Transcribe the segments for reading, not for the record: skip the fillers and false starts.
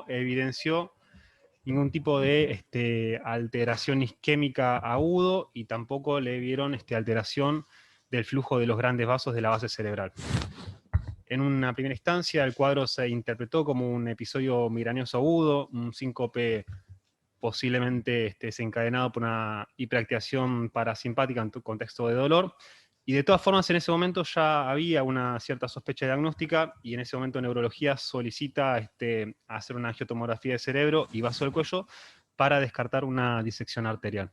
evidenció ningún tipo de alteración isquémica agudo y tampoco le vieron alteración del flujo de los grandes vasos de la base cerebral. En una primera instancia, el cuadro se interpretó como un episodio migrañoso agudo, un síncope posiblemente desencadenado por una hiperactivación parasimpática en contexto de dolor. Y de todas formas, en ese momento ya había una cierta sospecha diagnóstica y en ese momento neurología solicita hacer una angiotomografía de cerebro y vaso del cuello para descartar una disección arterial.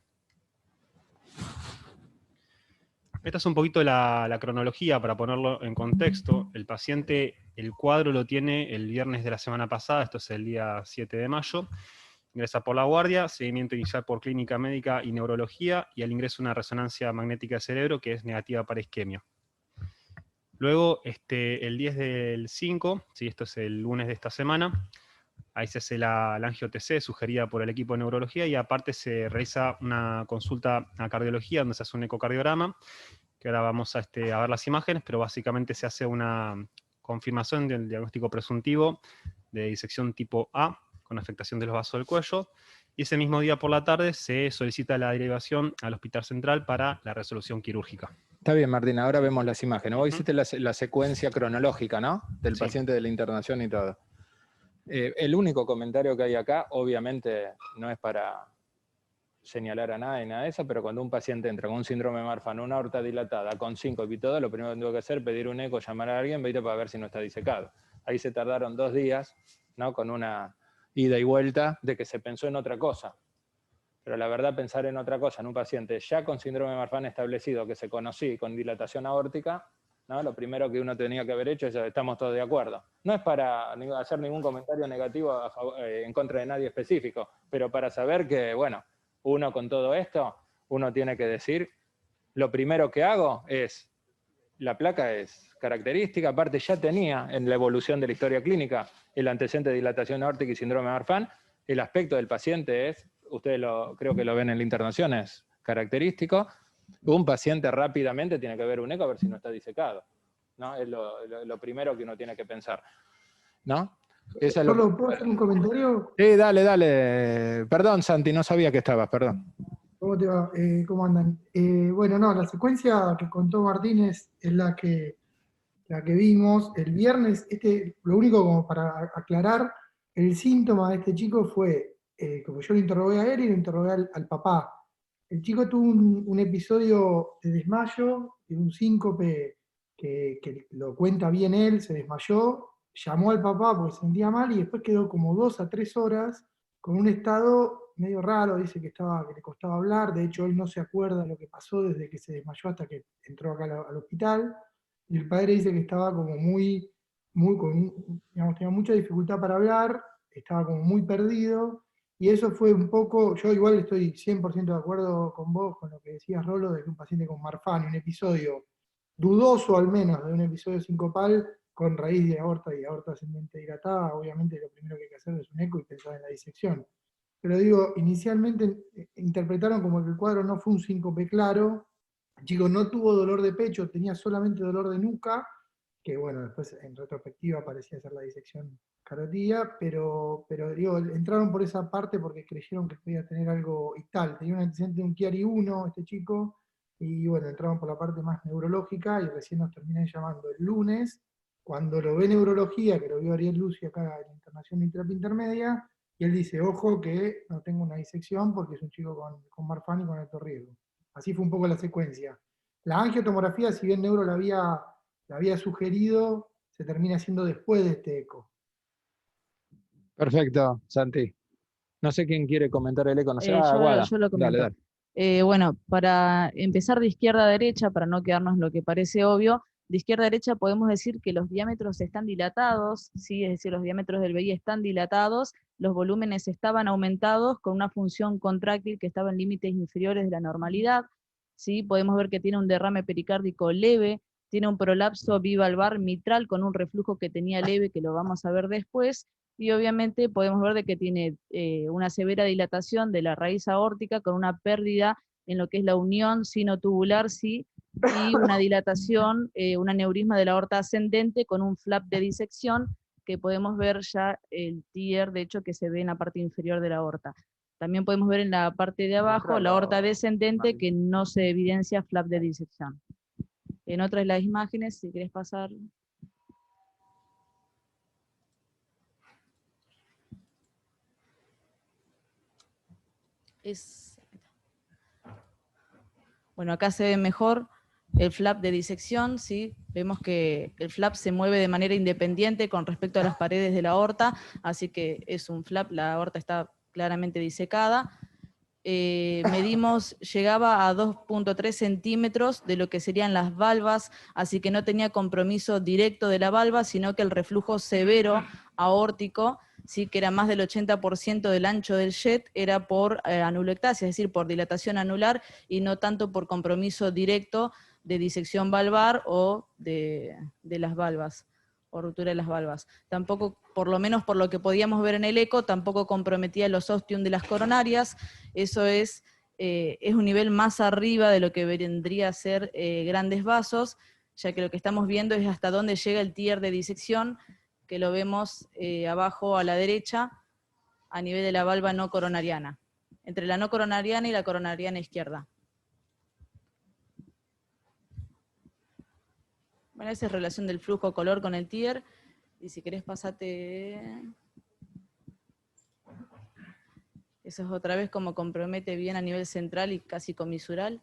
Esta es un poquito la cronología para ponerlo en contexto. El paciente, el cuadro lo tiene el viernes de la semana pasada, esto es el día 7 de mayo. Ingresa por la guardia, seguimiento inicial por clínica médica y neurología, y al ingreso una resonancia magnética de cerebro que es negativa para isquemia. Luego, el 10 del 5, ¿sí? Esto es el lunes de esta semana, ahí se hace la angio-TC sugerida por el equipo de neurología y aparte se realiza una consulta a cardiología donde se hace un ecocardiograma, que ahora vamos a ver las imágenes, pero básicamente se hace una confirmación del diagnóstico presuntivo de disección tipo A, con afectación de los vasos del cuello, y ese mismo día por la tarde se solicita la derivación al Hospital Central para la resolución quirúrgica. Está bien, Martín, ahora vemos las imágenes. Vos hiciste la secuencia cronológica, ¿no? Del Sí. paciente, de la internación y todo. El único comentario que hay acá, obviamente, no es para señalar a nada y nada de eso, pero cuando un paciente entra con un síndrome de Marfan, una aorta dilatada, con síncope y todo, lo primero que tengo que hacer es pedir un eco, llamar a alguien, ¿viste? Para ver si no está disecado. Ahí se tardaron 2 días, ¿no? Con una ida y vuelta de que se pensó en otra cosa. Pero la verdad, pensar en otra cosa en un paciente ya con síndrome de Marfan establecido, que se conocí con dilatación aórtica, ¿no? Lo primero que uno tenía que haber hecho es estamos todos de acuerdo. No es para hacer ningún comentario negativo en contra de nadie específico, pero para saber que, bueno, uno con todo esto, uno tiene que decir, lo primero que hago es, la placa es característica, aparte ya tenía en la evolución de la historia clínica el antecedente de dilatación aórtica y síndrome de Marfan, el aspecto del paciente es, ustedes creo que lo ven en la internación, es característico. Un paciente rápidamente tiene que ver un eco a ver si no está disecado, ¿no? Es lo primero que uno tiene que pensar, ¿no? ¿Solo puedo hacer un comentario? Sí, dale. Perdón, Santi, no sabía que estabas, perdón. ¿Cómo te va? ¿Cómo andan? Bueno, no, la secuencia que contó Martínez es la que vimos el viernes. Lo único como para aclarar, el síntoma de este chico fue, como yo lo interrogué a él y lo interrogué al papá. El chico tuvo un episodio de desmayo, de un síncope que lo cuenta bien él, se desmayó, llamó al papá porque se sentía mal y después quedó como 2 a 3 horas con un estado medio raro, dice que le costaba hablar, de hecho él no se acuerda de lo que pasó desde que se desmayó hasta que entró acá al hospital, y el padre dice que estaba como digamos, tenía mucha dificultad para hablar, estaba como muy perdido, y eso fue un poco, yo igual estoy 100% de acuerdo con vos, con lo que decías, Rolo, de que un paciente con Marfan, un episodio dudoso al menos, de un episodio sincopal, con raíz de aorta y aorta ascendente dilatada, obviamente lo primero que hay que hacer es un eco y pensar en la disección. Pero digo, inicialmente interpretaron como que el cuadro no fue un síncope claro, el chico no tuvo dolor de pecho, tenía solamente dolor de nuca, que bueno, después en retrospectiva parecía ser la disección carotídea, pero digo, entraron por esa parte porque creyeron que podía tener algo ictal. Tenía un antecedente de un Chiari 1, este chico, y bueno, entraron por la parte más neurológica y recién nos terminan llamando el lunes, cuando lo ve neurología, que lo vio Ariel Lucio acá en la Internación de Terapia Intermedia, y él dice, ojo que no tengo una disección porque es un chico con Marfan y con alto riesgo. Así fue un poco la secuencia. La angiotomografía, si bien Neuro la había sugerido, se termina haciendo después de este eco. Perfecto, Santi. No sé quién quiere comentar el eco, no sé. Guada. Yo lo comento. Dale. Bueno, para empezar de izquierda a derecha, para no quedarnos lo que parece obvio, de izquierda a derecha podemos decir que los diámetros están dilatados, ¿sí? Es decir, los diámetros del VI están dilatados, los volúmenes estaban aumentados con una función contráctil que estaba en límites inferiores de la normalidad, ¿sí? Podemos ver que tiene un derrame pericárdico leve, tiene un prolapso bivalvar mitral con un reflujo que tenía leve, que lo vamos a ver después, y obviamente podemos ver de que tiene una severa dilatación de la raíz aórtica con una pérdida en lo que es la unión sinotubular, sí, y una dilatación, un aneurisma de la aorta ascendente con un flap de disección, que podemos ver ya el tier, de hecho, que se ve en la parte inferior de la aorta. También podemos ver en la parte de abajo la aorta descendente, que no se evidencia flap de disección. En otras de las imágenes, si querés pasar. Bueno, acá se ve mejor el flap de disección, ¿sí? Vemos que el flap se mueve de manera independiente con respecto a las paredes de la aorta, así que es un flap, la aorta está claramente disecada. Medimos, llegaba a 2.3 centímetros de lo que serían las valvas, así que no tenía compromiso directo de la valva, sino que el reflujo severo aórtico, sí, que era más del 80% del ancho del jet, era por anulectasia, es decir, por dilatación anular, y no tanto por compromiso directo de disección valvar o de las valvas, o ruptura de las valvas. Tampoco, por lo menos por lo que podíamos ver en el eco, tampoco comprometía los ostium de las coronarias. Eso es un nivel más arriba de lo que vendría a ser grandes vasos, ya que lo que estamos viendo es hasta dónde llega el tier de disección, que lo vemos abajo a la derecha, a nivel de la valva no coronariana, entre la no coronariana y la coronariana izquierda. Bueno, esa es relación del flujo color con el tier, y si querés pasate... Eso es otra vez como compromete bien a nivel central y casi comisural.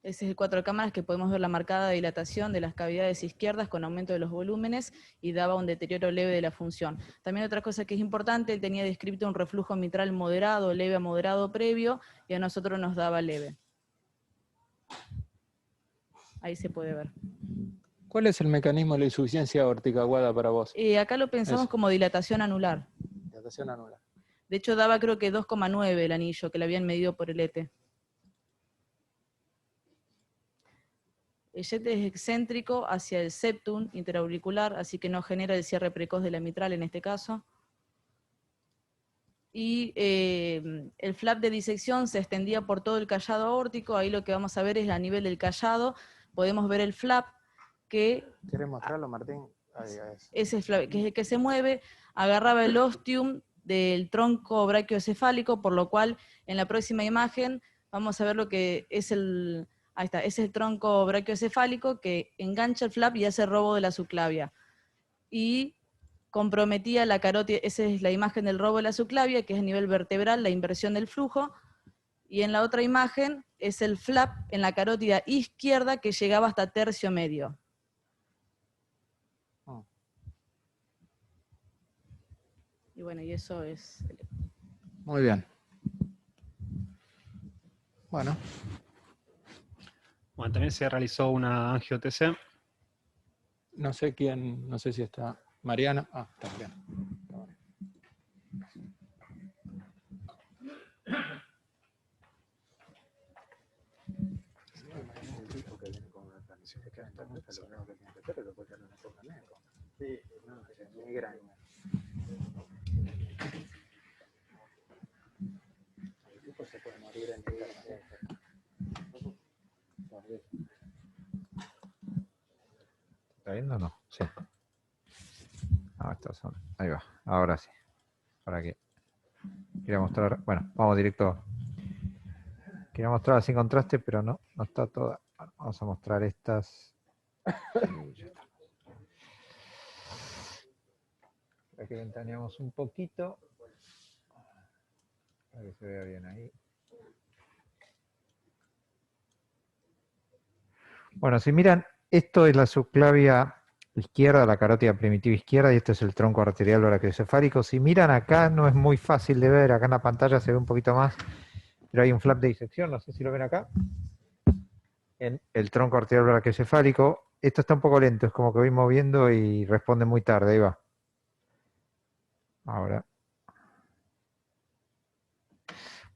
Ese es el 4 cámaras, que podemos ver la marcada dilatación de las cavidades izquierdas con aumento de los volúmenes y daba un deterioro leve de la función. También otra cosa que es importante, él tenía descrito un reflujo mitral moderado, leve a moderado previo, y a nosotros nos daba leve. Ahí se puede ver. ¿Cuál es el mecanismo de la insuficiencia aórtica aguda para vos? Acá lo pensamos como dilatación anular. Dilatación anular. De hecho daba creo que 2,9 el anillo, que le habían medido por el ET. El jet es excéntrico hacia el septum interauricular, así que no genera el cierre precoz de la mitral en este caso. Y el flap de disección se extendía por todo el callado aórtico. Ahí lo que vamos a ver es a nivel del callado. Podemos ver el flap que... ¿Quieres mostrarlo, Martín? Ese flap, que es el que se mueve, agarraba el ostium del tronco brachiocefálico, por lo cual en la próxima imagen vamos a ver lo que es el... Ahí está, ese es el tronco brachiocefálico que engancha el flap y hace robo de la subclavia. Y comprometía la carótida, esa es la imagen del robo de la subclavia, que es a nivel vertebral, la inversión del flujo. Y en la otra imagen es el flap en la carótida izquierda que llegaba hasta tercio medio. Y bueno, y eso es... Muy bien. Bueno. Bueno, también se realizó una angio-TC. No sé quién, no sé si está Mariana. Ah, está bien. Se puede morir en ¿Está viendo o no? Sí. Ah, ahí va, ahora sí. Para que quería mostrar, bueno, vamos directo. Quería mostrar sin contraste, pero no está toda. Bueno, vamos a mostrar estas. Para que ventaneamos un poquito. Para que se vea bien ahí. Bueno, si miran, esto es la subclavia izquierda, la carótida primitiva izquierda, y este es el tronco arterial brachiocefálico. Si miran acá, no es muy fácil de ver, acá en la pantalla se ve un poquito más, pero hay un flap de disección, no sé si lo ven acá, en el tronco arterial brachiocefálico. Esto está un poco lento, es como que voy moviendo y responde muy tarde, ahí va. Ahora.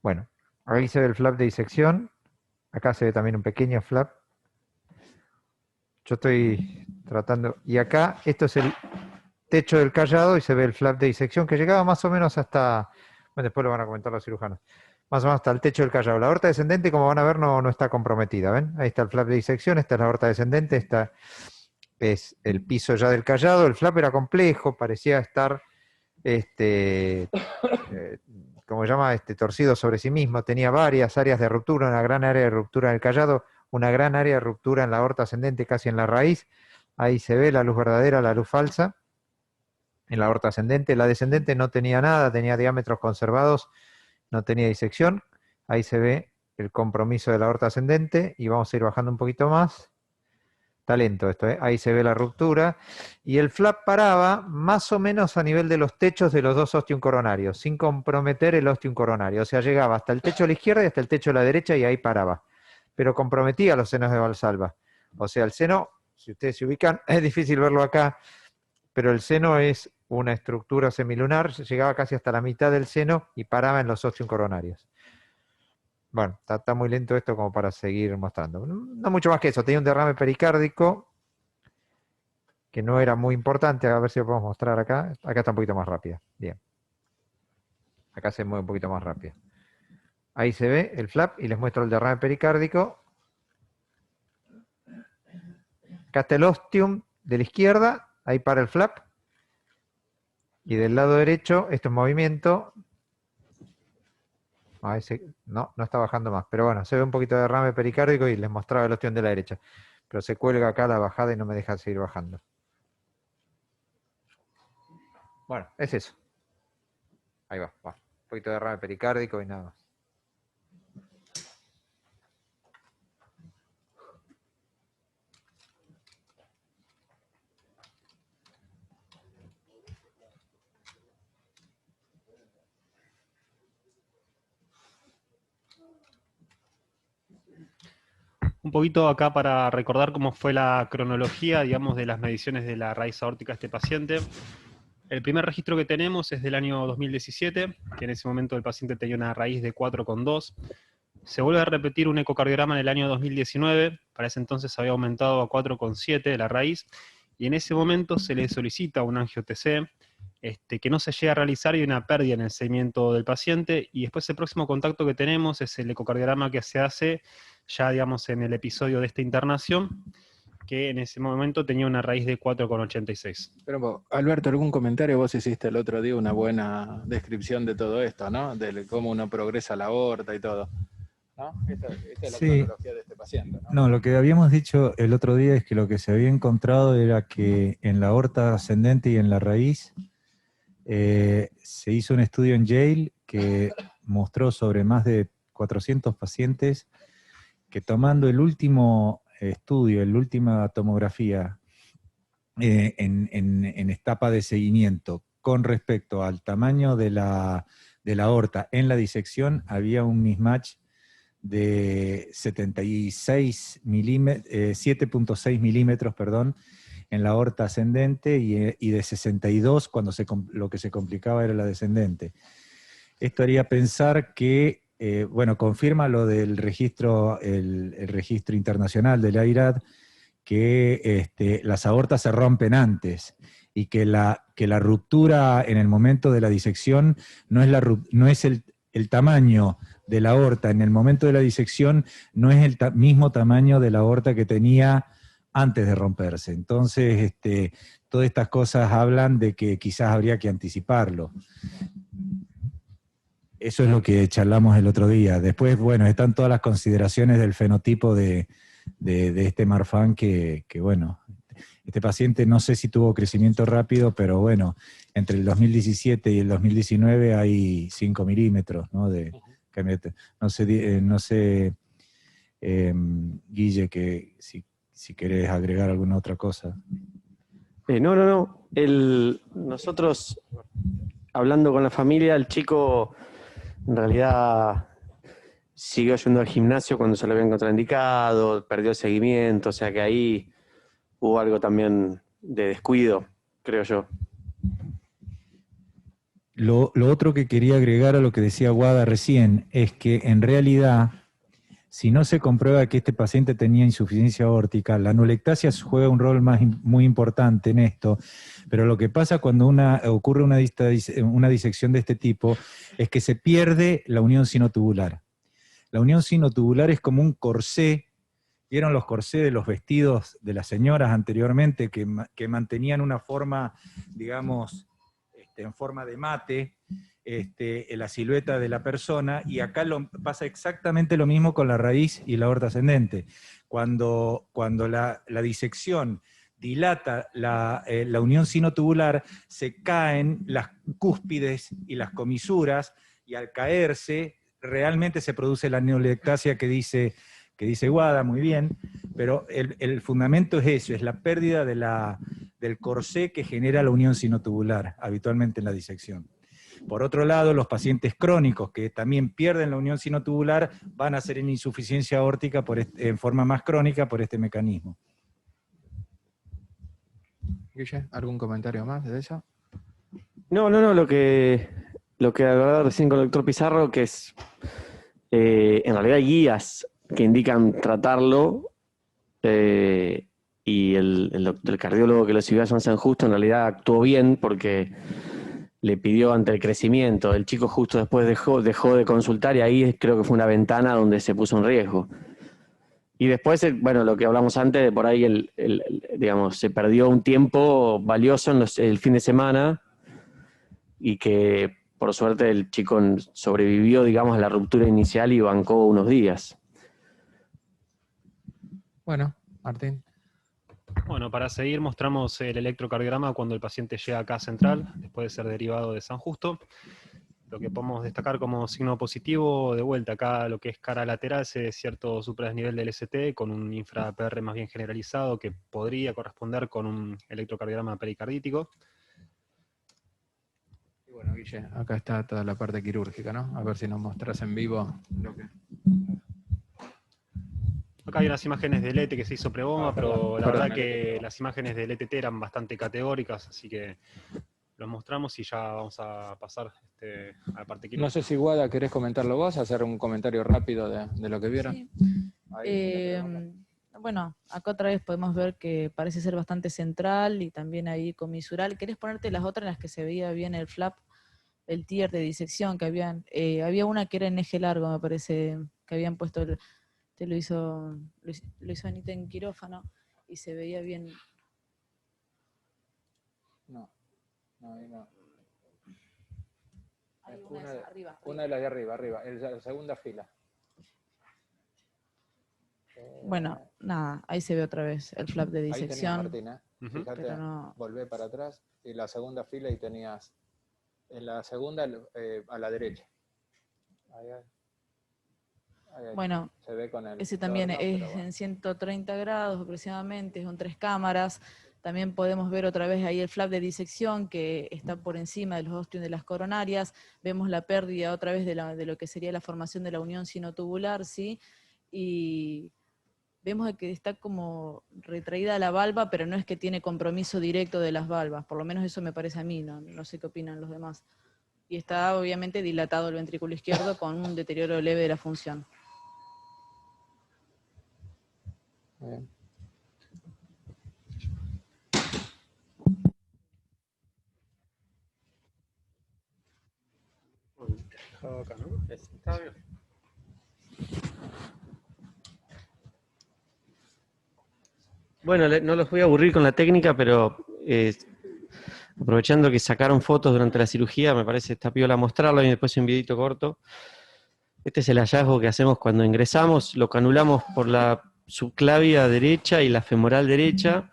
Bueno, ahí se ve el flap de disección, acá se ve también un pequeño flap. Yo estoy tratando, y acá esto es el techo del callado y se ve el flap de disección que llegaba más o menos hasta, bueno, después lo van a comentar los cirujanos, más o menos hasta el techo del callado. La aorta descendente, como van a ver, no está comprometida, ¿ven? Ahí está el flap de disección, esta es la aorta descendente, es el piso ya del callado. El flap era complejo, parecía estar, como se llama, torcido sobre sí mismo. Tenía varias áreas de ruptura, una gran área de ruptura en el callado, una gran área de ruptura en la aorta ascendente, casi en la raíz. Ahí se ve la luz verdadera, la luz falsa. En la aorta ascendente, la descendente no tenía nada, tenía diámetros conservados, no tenía disección. Ahí se ve el compromiso de la aorta ascendente y vamos a ir bajando un poquito más. Está lento esto, ¿eh? Ahí se ve la ruptura. Y el flap paraba más o menos a nivel de los techos de los dos ostium coronarios, sin comprometer el ostium coronario. O sea, llegaba hasta el techo de la izquierda y hasta el techo de la derecha y ahí paraba. Pero comprometía los senos de Valsalva. O sea, el seno, si ustedes se ubican, es difícil verlo acá, pero el seno es una estructura semilunar, llegaba casi hasta la mitad del seno y paraba en los ostium coronarios. Bueno, está muy lento esto como para seguir mostrando. No mucho más que eso, tenía un derrame pericárdico que no era muy importante, a ver si lo podemos mostrar acá. Acá está un poquito más rápida, bien. Acá se mueve un poquito más rápido. Ahí se ve el flap y les muestro el derrame pericárdico. Acá está el ostium de la izquierda, ahí para el flap. Y del lado derecho, esto es movimiento. No está bajando más. Pero bueno, se ve un poquito de derrame pericárdico y les mostraba el ostium de la derecha. Pero se cuelga acá la bajada y no me deja seguir bajando. Bueno, es eso. Ahí va. Un poquito de derrame pericárdico y nada más. Un poquito acá para recordar cómo fue la cronología, digamos, de las mediciones de la raíz aórtica de este paciente. El primer registro que tenemos es del año 2017, que en ese momento el paciente tenía una raíz de 4,2. Se vuelve a repetir un ecocardiograma en el año 2019, para ese entonces había aumentado a 4,7 la raíz, y en ese momento se le solicita un angio-TC, que no se llega a realizar y hay una pérdida en el seguimiento del paciente, y después el próximo contacto que tenemos es el ecocardiograma que se hace ya, digamos, en el episodio de esta internación, que en ese momento tenía una raíz de 4,86. Pero Alberto, ¿algún comentario? Vos hiciste el otro día una buena descripción de todo esto, ¿no? De cómo uno progresa la aorta y todo. ¿No? Esta es la cronología de este paciente, ¿no? No, lo que habíamos dicho el otro día es que lo que se había encontrado era que en la aorta ascendente y en la raíz se hizo un estudio en Yale que mostró sobre más de 400 pacientes que tomando el último estudio, la última tomografía en etapa de seguimiento con respecto al tamaño de la aorta en la disección, había un mismatch de 7.6 milímetros, en la aorta ascendente y de 62 cuando lo que se complicaba era la descendente. Esto haría pensar que, confirma lo del registro, el registro internacional del AIRAD, que las aortas se rompen antes y que la ruptura en el momento de la disección no es el tamaño de la aorta en el momento de la disección, no es el mismo tamaño de la aorta que tenía antes de romperse. Entonces, todas estas cosas hablan de que quizás habría que anticiparlo. Eso es lo que charlamos el otro día. Después, bueno, están todas las consideraciones del fenotipo de este Marfan que bueno, este paciente no sé si tuvo crecimiento rápido, pero bueno, entre el 2017 y el 2019 hay 5 milímetros, ¿no? No sé, Guille, que si querés agregar alguna otra cosa. No. Nosotros, hablando con la familia, el chico en realidad siguió yendo al gimnasio cuando se lo habían contraindicado, perdió el seguimiento, o sea que ahí hubo algo también de descuido, creo yo. Lo otro que quería agregar a lo que decía Guada recién es que en realidad, si no se comprueba que este paciente tenía insuficiencia aórtica, la anulectasia juega un rol muy importante en esto, pero lo que pasa cuando ocurre una disección de este tipo es que se pierde la unión sinotubular. La unión sinotubular es como un corsé ¿Vieron los corsés de los vestidos de las señoras anteriormente que mantenían una forma, digamos, en forma de mate, en la silueta de la persona? Y acá pasa exactamente lo mismo con la raíz y la aorta ascendente. Cuando la disección dilata la unión sinotubular, se caen las cúspides y las comisuras, y al caerse realmente se produce la neolectasia que dice Guada, muy bien, pero el fundamento es eso, es la pérdida del corsé que genera la unión sinotubular, habitualmente en la disección. Por otro lado, los pacientes crónicos que también pierden la unión sinotubular van a ser en insuficiencia aórtica en forma más crónica por este mecanismo. Guille, ¿algún comentario más de eso? No, lo que hablaba recién con el doctor Pizarro, que es, en realidad hay guías que indican tratarlo, y el cardiólogo que lo siguió a San Justo en realidad actuó bien porque le pidió ante el crecimiento. El chico justo después dejó de consultar, y ahí creo que fue una ventana donde se puso en riesgo. Y después, bueno, lo que hablamos antes, por ahí digamos, se perdió un tiempo valioso en el fin de semana, y que por suerte el chico sobrevivió, digamos, a la ruptura inicial y bancó unos días. Bueno, Martín. Bueno, para seguir mostramos el electrocardiograma cuando el paciente llega acá a central, después de ser derivado de San Justo. Lo que podemos destacar como signo positivo, de vuelta acá lo que es cara lateral, es cierto supradesnivel del ST con un infra-PR más bien generalizado que podría corresponder con un electrocardiograma pericardítico. Y bueno, Guille, acá está toda la parte quirúrgica, ¿no? A ver si nos mostrás en vivo lo que... Acá hay unas imágenes del ET que se hizo prebomba, pero la verdad que las imágenes del ETT eran bastante categóricas, así que los mostramos y ya vamos a pasar a la parte quirúrgica. No sé si, Guada, querés comentarlo vos, hacer un comentario rápido de lo que vieron. Sí. Ahí, bueno, acá otra vez podemos ver que parece ser bastante central y también ahí comisural. ¿Querés ponerte las otras en las que se veía bien el flap, el tier de disección que habían? Había una que era en eje largo, me parece, que habían puesto, lo hizo Anita en quirófano y se veía bien. No, ahí no. Hay una de arriba. Una de las de arriba, la segunda fila. Bueno, nada, ahí se ve otra vez el flap de disección. Ahí tenías, Martín, Fíjate, pero no... volvé para atrás, y la segunda fila y tenías, en la segunda a la derecha. Ahí. Bueno, se ve con ese también es en 130 grados aproximadamente, son 3 cámaras. También podemos ver otra vez ahí el flap de disección que está por encima de los ostium de las coronarias. Vemos la pérdida otra vez de lo que sería la formación de la unión sinotubular, ¿sí? Y vemos que está como retraída la valva, pero no es que tiene compromiso directo de las valvas, por lo menos eso me parece a mí, no sé qué opinan los demás. Y está obviamente dilatado el ventrículo izquierdo con un deterioro leve de la función. Bien. Acá, ¿no? Está bien. Bueno, no los voy a aburrir con la técnica, pero aprovechando que sacaron fotos durante la cirugía, me parece está piola mostrarlo y después un videito corto. Este es el hallazgo que hacemos cuando ingresamos, lo canulamos por la subclavia derecha y la femoral derecha.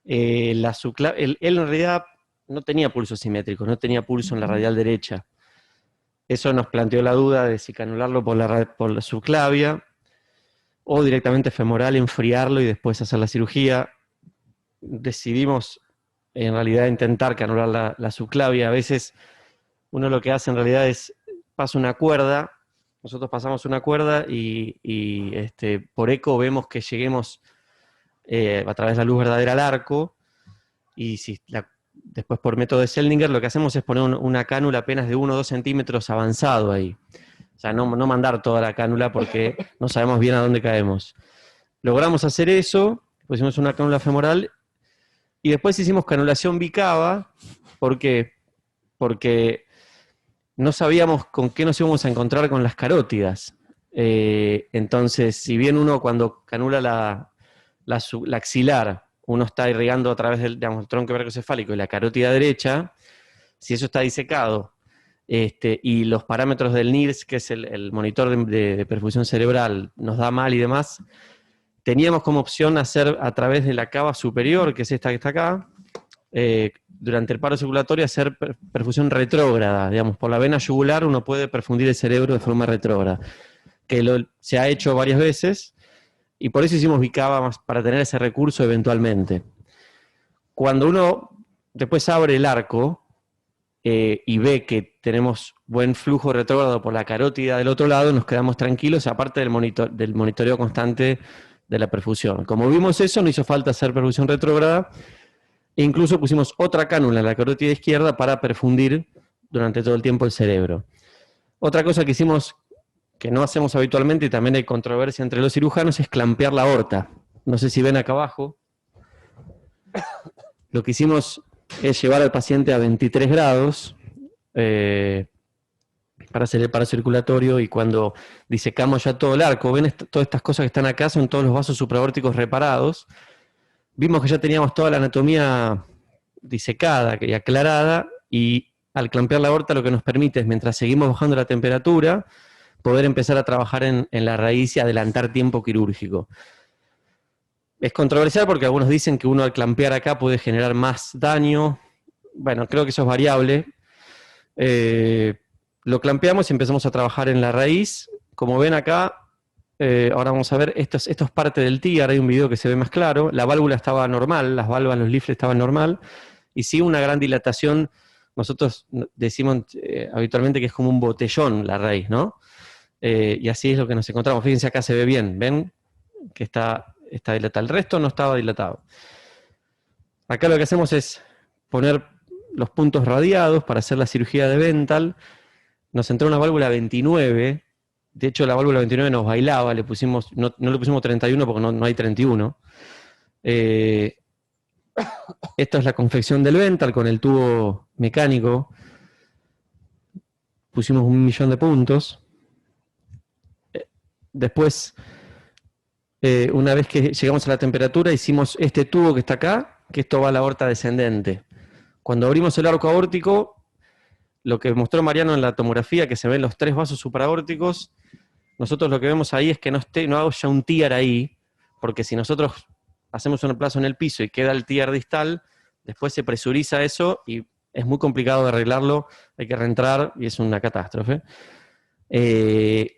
Él en realidad no tenía pulso simétrico, no tenía pulso en la radial derecha. Eso nos planteó la duda de si canularlo por la subclavia o directamente femoral, enfriarlo y después hacer la cirugía. Decidimos en realidad intentar canular la subclavia. A veces uno lo que hace en realidad es pasa una cuerda, nosotros pasamos una cuerda y por eco vemos que lleguemos a través de la luz verdadera al arco, y si después por método de Seldinger lo que hacemos es poner una cánula apenas de 1 o 2 centímetros avanzado ahí. O sea, no mandar toda la cánula porque no sabemos bien a dónde caemos. Logramos hacer eso, pusimos una cánula femoral y después hicimos canulación bicava. ¿Por qué? Porque no sabíamos con qué nos íbamos a encontrar con las carótidas. Entonces, si bien uno cuando canula la axilar, uno está irrigando a través del, digamos, el tronco brachiocefálico y la carótida derecha, si eso está disecado, y los parámetros del NIRS, que es el monitor de perfusión cerebral, nos da mal y demás, teníamos como opción hacer a través de la cava superior, que es esta que está acá, durante el paro circulatorio hacer perfusión retrógrada, digamos, por la vena yugular uno puede perfundir el cerebro de forma retrógrada, que se ha hecho varias veces, y por eso hicimos bicava más para tener ese recurso eventualmente. Cuando uno después abre el arco y ve que tenemos buen flujo retrógrado por la carótida del otro lado, nos quedamos tranquilos, aparte del monitoreo constante de la perfusión. Como vimos eso, no hizo falta hacer perfusión retrógrada, e incluso pusimos otra cánula en la carótida izquierda para perfundir durante todo el tiempo el cerebro. Otra cosa que hicimos, que no hacemos habitualmente y también hay controversia entre los cirujanos, es clampear la aorta. No sé si ven acá abajo. Lo que hicimos es llevar al paciente a 23 grados para hacer el paro circulatorio, y cuando disecamos ya todo el arco, ven todas estas cosas que están acá, son todos los vasos supraórticos reparados. Vimos que ya teníamos toda la anatomía disecada y aclarada, y al clampear la aorta lo que nos permite es, mientras seguimos bajando la temperatura, poder empezar a trabajar en la raíz y adelantar tiempo quirúrgico. Es controversial porque algunos dicen que uno al clampear acá puede generar más daño. Bueno, creo que eso es variable. Lo clampeamos y empezamos a trabajar en la raíz. Como ven acá, ahora vamos a ver, esto es parte del TIAR, hay un video que se ve más claro. La válvula estaba normal, las válvulas, los leaflets estaban normal, y sí una gran dilatación. Nosotros decimos habitualmente que es como un botellón la raíz, ¿no? Y así es lo que nos encontramos. Fíjense, acá se ve bien, ven que está dilatado. El resto no estaba dilatado. Acá lo que hacemos es poner los puntos radiados para hacer la cirugía de Bentall. Nos entró una válvula 29. De hecho, la válvula 29 nos bailaba. No le pusimos 31 porque no hay 31. Esta es la confección del Bentall con el tubo mecánico. Pusimos 1.000.000 de puntos. Después, una vez que llegamos a la temperatura, hicimos este tubo que está acá, que esto va a la aorta descendente. Cuando abrimos el arco aórtico, lo que mostró Mariano en la tomografía, que se ven los 3 vasos supraórticos, nosotros lo que vemos ahí es que no haya un TIAR ahí, porque si nosotros hacemos un reemplazo en el piso y queda el TIAR distal, después se presuriza eso y es muy complicado de arreglarlo, hay que reentrar y es una catástrofe.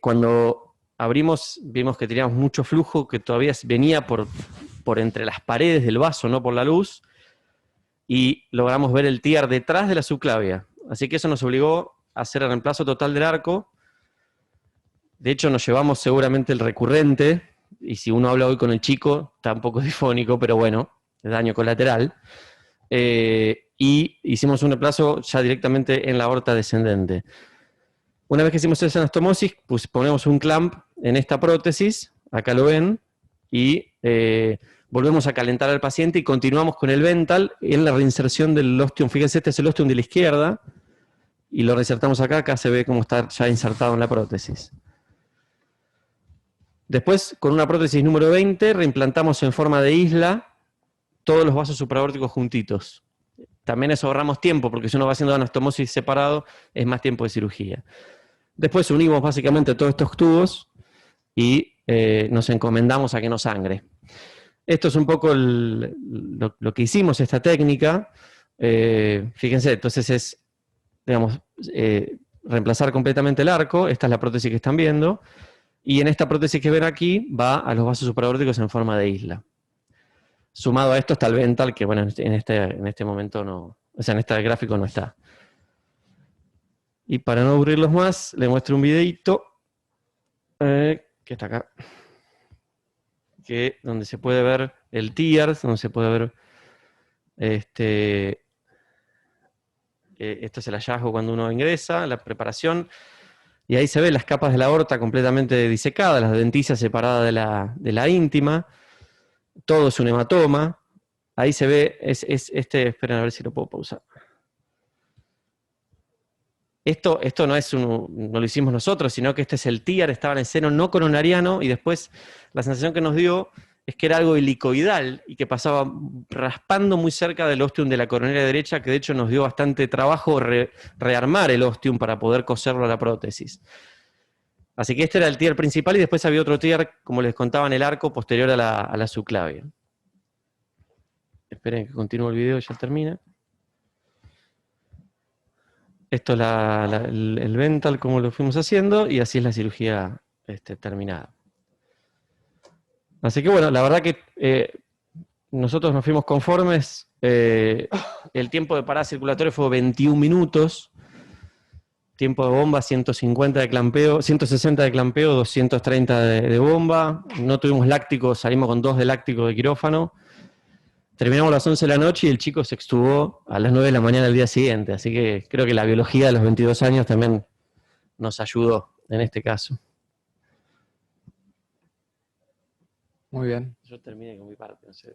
Cuando abrimos, vimos que teníamos mucho flujo que todavía venía por entre las paredes del vaso, no por la luz, y logramos ver el TIAR detrás de la subclavia. Así que eso nos obligó a hacer el reemplazo total del arco. De hecho, nos llevamos seguramente el recurrente, y si uno habla hoy con el chico, está un poco difónico, pero bueno, es daño colateral. Y hicimos un reemplazo ya directamente en la aorta descendente. Una vez que hicimos esa anastomosis, pues ponemos un clamp en esta prótesis, acá lo ven, y volvemos a calentar al paciente y continuamos con el Bentall en la reinserción del ostium. Fíjense, este es el ostium de la izquierda, y lo reinsertamos acá se ve cómo está ya insertado en la prótesis. Después, con una prótesis número 20, reimplantamos en forma de isla todos los vasos supraórticos juntitos. También eso ahorramos tiempo, porque si uno va haciendo anastomosis separado, es más tiempo de cirugía. Después unimos básicamente todos estos tubos y nos encomendamos a que no sangre. Esto es un poco lo que hicimos, esta técnica. Fíjense, entonces es, digamos, reemplazar completamente el arco. Esta es la prótesis que están viendo. Y en esta prótesis que ven aquí, va a los vasos supraórticos en forma de isla. Sumado a esto está el Bentall, que bueno, en este momento no, o sea, en este gráfico no está. Y para no aburrirlos más, les muestro un videito que está acá. Donde se puede ver el TIAR, donde se puede ver esto es el hallazgo cuando uno ingresa, la preparación, y ahí se ven las capas de la aorta completamente disecadas, las denticias separadas de la íntima, todo es un hematoma, ahí se ve, esperen a ver si lo puedo pausar. esto no lo hicimos nosotros, sino que este es el TIAR, estaba en el seno no coronariano, y después la sensación que nos dio es que era algo helicoidal y que pasaba raspando muy cerca del ostium de la coronaria derecha, que de hecho nos dio bastante trabajo rearmar el ostium para poder coserlo a la prótesis. Así que este era el TIAR principal, y después había otro TIAR, como les contaba, en el arco posterior a la subclavia. Esperen que continúe el video, ya termina. Esto es el ventral, como lo fuimos haciendo, y así es la cirugía terminada. Así que bueno, la verdad que nosotros nos fuimos conformes. El tiempo de parada circulatoria fue 21 minutos. Tiempo de bomba 150 de clampeo, 160 de clampeo, 230 de bomba. No tuvimos lácticos, salimos con 2 de láctico de quirófano. Terminamos a las 11 de la noche y el chico se extubó a las 9 de la mañana del día siguiente. Así que creo que la biología de los 22 años también nos ayudó en este caso. Muy bien. Yo terminé con mi parte, no sé.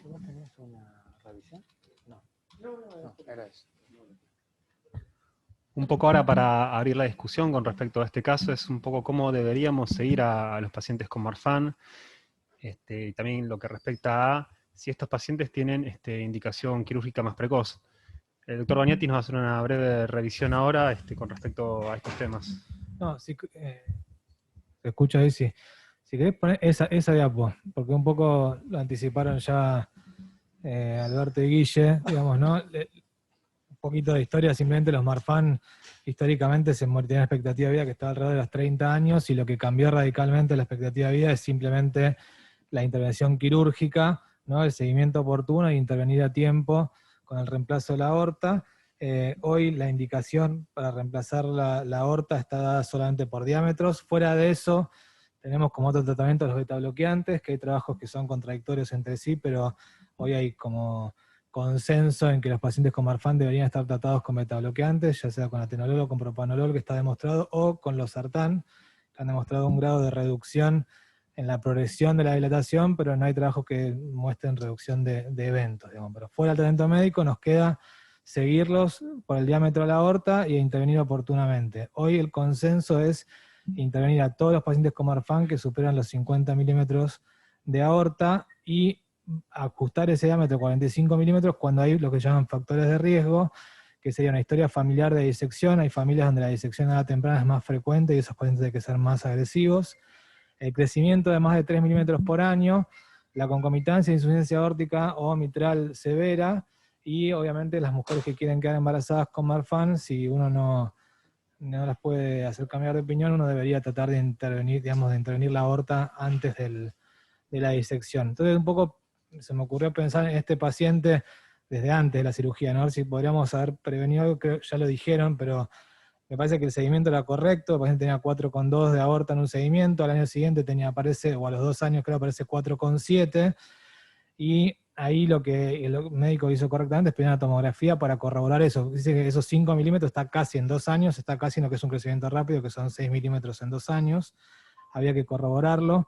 ¿Vos tenés una revisión? No, era eso. Un poco ahora para abrir la discusión con respecto a este caso, es un poco cómo deberíamos seguir a los pacientes con Marfan, y también lo que respecta a si estos pacientes tienen indicación quirúrgica más precoz. El doctor Bagnetti nos va a hacer una breve revisión ahora con respecto a estos temas. No, si, se escucha ahí, sí. Si querés poner esa diapo, porque un poco lo anticiparon ya Alberto y Guille, digamos, ¿no? Un poquito de historia, simplemente los Marfan históricamente se tenían una expectativa de vida que estaba alrededor de los 30 años, y lo que cambió radicalmente la expectativa de vida es simplemente la intervención quirúrgica, ¿no? El seguimiento oportuno y intervenir a tiempo con el reemplazo de la aorta. Hoy la indicación para reemplazar la aorta está dada solamente por diámetros. Fuera de eso, tenemos como otro tratamiento los betabloqueantes, que hay trabajos que son contradictorios entre sí, pero hoy hay como consenso en que los pacientes con Marfan deberían estar tratados con betabloqueantes, ya sea con atenolol o con propanolol, que está demostrado, o con los sartán, que han demostrado un grado de reducción en la progresión de la dilatación, pero no hay trabajos que muestren reducción de eventos, digamos. Pero fuera del tratamiento médico nos queda seguirlos por el diámetro de la aorta y intervenir oportunamente. Hoy el consenso es intervenir a todos los pacientes con Marfan que superan los 50 milímetros de aorta y ajustar ese diámetro a 45 milímetros cuando hay lo que llaman factores de riesgo, que sería una historia familiar de disección. Hay familias donde la disección a edad temprana es más frecuente y esos pacientes hay que ser más agresivos. El crecimiento de más de 3 milímetros por año, la concomitancia de insuficiencia aórtica o mitral severa, y obviamente las mujeres que quieren quedar embarazadas con Marfan, si uno no las puede hacer cambiar de opinión, uno debería tratar de intervenir, digamos, de intervenir la aorta antes de la disección. Entonces un poco se me ocurrió pensar en este paciente desde antes de la cirugía, ¿no? A ver si podríamos haber prevenido algo, que ya lo dijeron, pero me parece que el seguimiento era correcto. El paciente tenía 4,2 de aorta en un seguimiento, al año siguiente o a los 2 años creo, aparece 4,7, y ahí lo que el médico hizo correctamente es pedir una tomografía para corroborar eso. Dice que esos 5 milímetros está casi en 2 años, está casi en lo que es un crecimiento rápido, que son 6 milímetros en 2 años. Había que corroborarlo.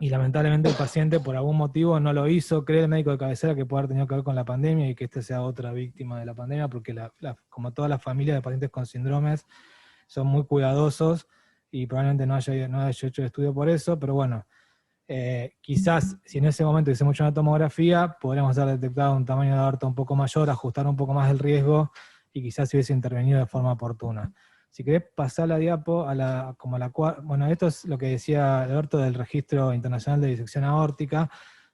Y lamentablemente el paciente por algún motivo no lo hizo. Cree el médico de cabecera que puede haber tenido que ver con la pandemia y que este sea otra víctima de la pandemia, porque como todas las familias de pacientes con síndromes son muy cuidadosos y probablemente no haya hecho estudio por eso, pero bueno, quizás si en ese momento hubiésemos hecho una tomografía, podríamos haber detectado un tamaño de aorta un poco mayor, ajustar un poco más el riesgo y quizás se hubiese intervenido de forma oportuna. Si querés pasar la diapo bueno, esto es lo que decía Alberto del Registro Internacional de Disección Aórtica.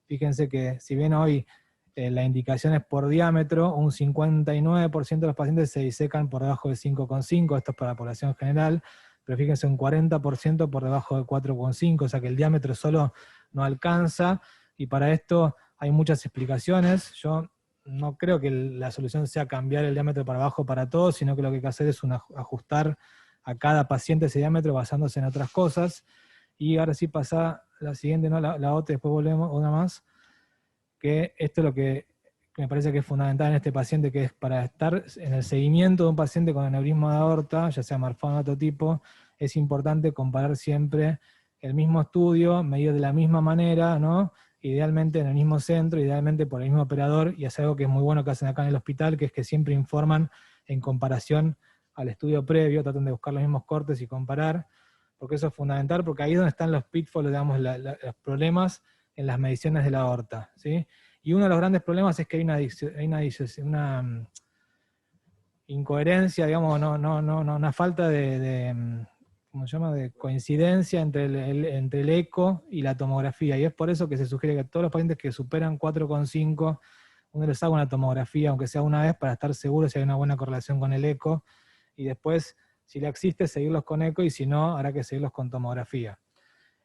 Fíjense que si bien hoy la indicación es por diámetro, un 59% de los pacientes se disecan por debajo de 5,5, esto es para la población general, pero fíjense un 40% por debajo de 4,5, o sea que el diámetro solo no alcanza, y para esto hay muchas explicaciones. Yo no creo que la solución sea cambiar el diámetro para abajo para todos, sino que lo que hay que hacer es ajustar a cada paciente ese diámetro basándose en otras cosas. Y ahora sí pasa la siguiente, ¿no? la otra, después volvemos una más, que esto es lo que me parece que es fundamental en este paciente, que es para estar en el seguimiento de un paciente con aneurisma de aorta, ya sea Marfan o otro tipo, es importante comparar siempre el mismo estudio, medir de la misma manera, ¿no? Idealmente en el mismo centro, idealmente por el mismo operador, y es algo que es muy bueno que hacen acá en el hospital, que es que siempre informan en comparación al estudio previo, tratan de buscar los mismos cortes y comparar, porque eso es fundamental, porque ahí es donde están los pitfalls, digamos, los problemas en las mediciones de la aorta, ¿sí? Y uno de los grandes problemas es que hay una incoherencia, digamos, una falta ¿cómo se llama?, de coincidencia entre el eco y la tomografía, y es por eso que se sugiere que todos los pacientes que superan 4,5, uno les haga una tomografía, aunque sea una vez, para estar seguro si hay una buena correlación con el eco, y después, si la existe, seguirlos con eco, y si no, habrá que seguirlos con tomografía.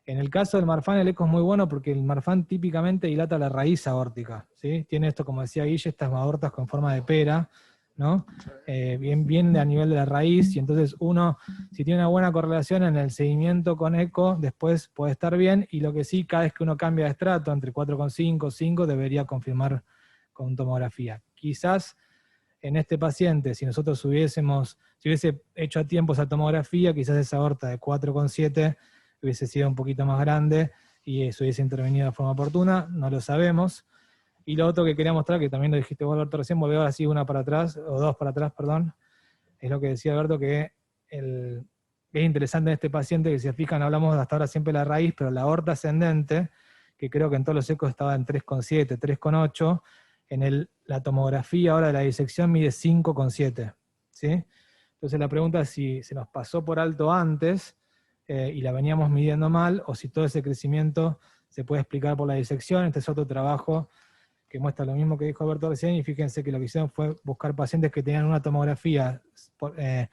En el caso del Marfan, el eco es muy bueno porque el Marfan típicamente dilata la raíz aórtica, ¿sí? Tiene esto, como decía Guille, estas aortas con forma de pera, ¿no? Bien a nivel de la raíz, y entonces uno, si tiene una buena correlación en el seguimiento con eco, después puede estar bien, y lo que sí, cada vez que uno cambia de estrato, entre 4,5 y 5, debería confirmar con tomografía. Quizás en este paciente, si nosotros hubiese hecho a tiempo esa tomografía, quizás esa aorta de 4,7 hubiese sido un poquito más grande y se hubiese intervenido de forma oportuna, no lo sabemos. Y lo otro que quería mostrar, que también lo dijiste vos, Alberto, recién, volvió así una para atrás, o dos para atrás, perdón, es lo que decía Alberto, que es interesante en este paciente, que si se fijan, hablamos hasta ahora siempre de la raíz, pero la aorta ascendente, que creo que en todos los ecos estaba en 3,7, 3,8, la tomografía ahora de la disección mide 5,7, ¿sí? Entonces la pregunta es si se nos pasó por alto antes, y la veníamos midiendo mal, o si todo ese crecimiento se puede explicar por la disección. Este es otro trabajo que muestra lo mismo que dijo Alberto recién, y fíjense que lo que hicieron fue buscar pacientes que tenían una tomografía en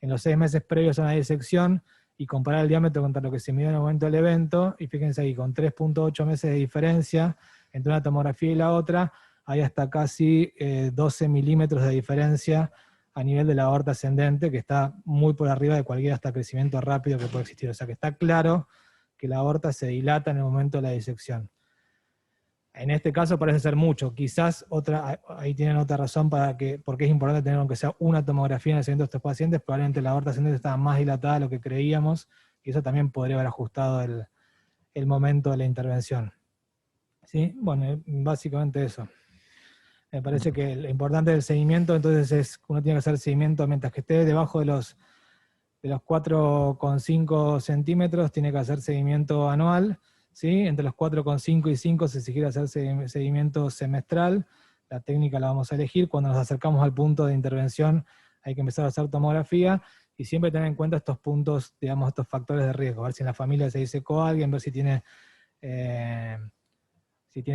los 6 meses previos a una disección, y comparar el diámetro contra lo que se midió en el momento del evento, y fíjense ahí, con 3,8 meses de diferencia entre una tomografía y la otra, hay hasta casi 12 milímetros de diferencia a nivel de la aorta ascendente, que está muy por arriba de cualquier hasta crecimiento rápido que pueda existir. O sea que está claro que la aorta se dilata en el momento de la disección. En este caso parece ser mucho. Quizás ahí tienen otra razón porque es importante tener aunque sea una tomografía en el seguimiento de estos pacientes. Probablemente la aorta ascendente estaba más dilatada de lo que creíamos, y eso también podría haber ajustado el momento de la intervención. ¿Sí? Bueno, básicamente eso. Me parece que lo importante del seguimiento, entonces, es que uno tiene que hacer seguimiento mientras que esté debajo de los 4,5 centímetros, tiene que hacer seguimiento anual, ¿sí? Entre los 4,5 y 5 se sugiere hacer seguimiento semestral. La técnica la vamos a elegir. Cuando nos acercamos al punto de intervención, hay que empezar a hacer tomografía, y siempre tener en cuenta estos puntos, digamos, estos factores de riesgo. A ver si en la familia se disecó a alguien, ver si tiene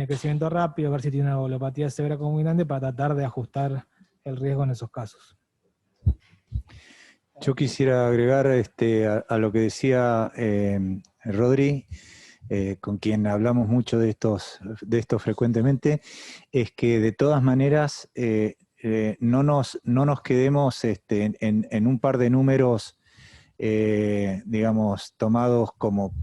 crecimiento rápido, ver si tiene una valvulopatía severa como muy grande, para tratar de ajustar el riesgo en esos casos. Yo quisiera agregar a lo que decía Rodri, con quien hablamos mucho de esto frecuentemente, es que de todas maneras no nos quedemos en un par de números, digamos, tomados como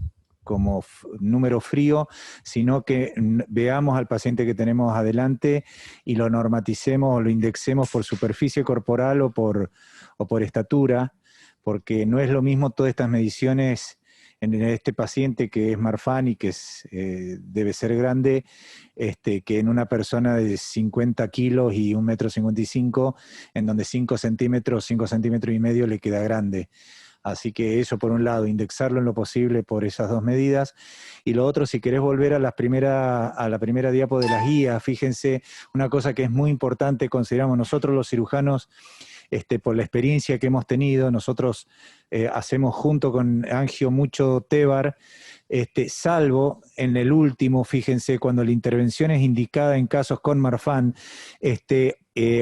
número frío, sino que veamos al paciente que tenemos adelante y lo normaticemos o lo indexemos por superficie corporal o por estatura, porque no es lo mismo todas estas mediciones en este paciente que es Marfan y que debe ser grande, que en una persona de 50 kilos y 1,55 m, en donde 5 centímetros y medio le queda grande. Así que eso por un lado, indexarlo en lo posible por esas dos medidas. Y lo otro, si querés volver a la primera diapo de las guías, fíjense, una cosa que es muy importante, consideramos nosotros los cirujanos, por la experiencia que hemos tenido, nosotros hacemos junto con Angio mucho TEVAR, salvo en el último, fíjense, cuando la intervención es indicada en casos con Marfan,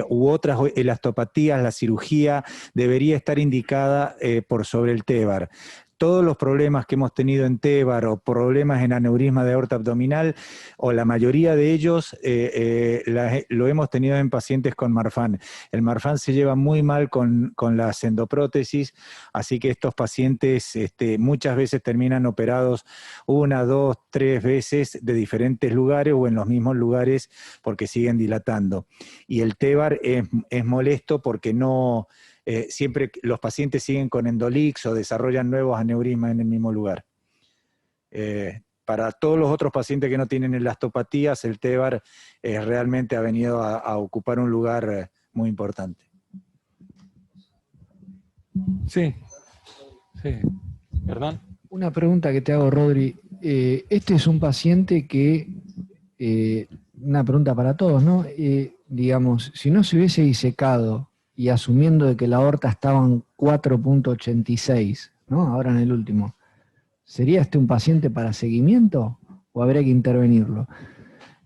u otras elastopatías, la cirugía debería estar indicada por sobre el TEVAR. Todos los problemas que hemos tenido en TEVAR o problemas en aneurisma de aorta abdominal, o la mayoría de ellos, lo hemos tenido en pacientes con Marfan. El Marfan se lleva muy mal con las endoprótesis, así que estos pacientes muchas veces terminan operados 1, 2, 3 veces de diferentes lugares o en los mismos lugares porque siguen dilatando. Y el TEVAR es molesto porque no siempre los pacientes siguen con endolix o desarrollan nuevos aneurismas en el mismo lugar. Para todos los otros pacientes que no tienen elastopatías, el TEBAR realmente ha venido a ocupar un lugar muy importante. Sí. Perdón. Una pregunta que te hago, Rodri. Este es un paciente que, una pregunta para todos, ¿no? Digamos, si no se hubiese disecado y asumiendo de que la aorta estaba en 4.86, ¿no? Ahora en el último, ¿sería este un paciente para seguimiento o habría que intervenirlo?